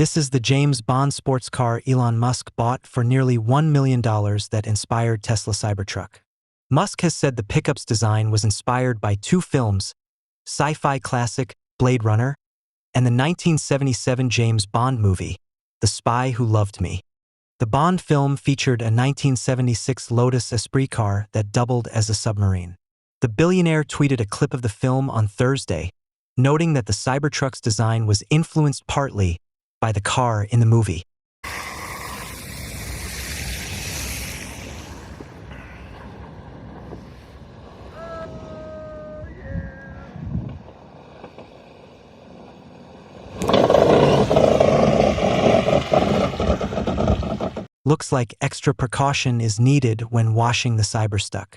This is the James Bond sports car Elon Musk bought for nearly $1 million that inspired Tesla Cybertruck. Musk has said the pickup's design was inspired by two films, sci-fi classic Blade Runner and the 1977 James Bond movie, The Spy Who Loved Me. The Bond film featured a 1976 Lotus Esprit car that doubled as a submarine. The billionaire tweeted a clip of the film on Thursday, noting that the Cybertruck's design was influenced partly by the car in the movie. Looks like extra precaution is needed when washing the Cybertruck.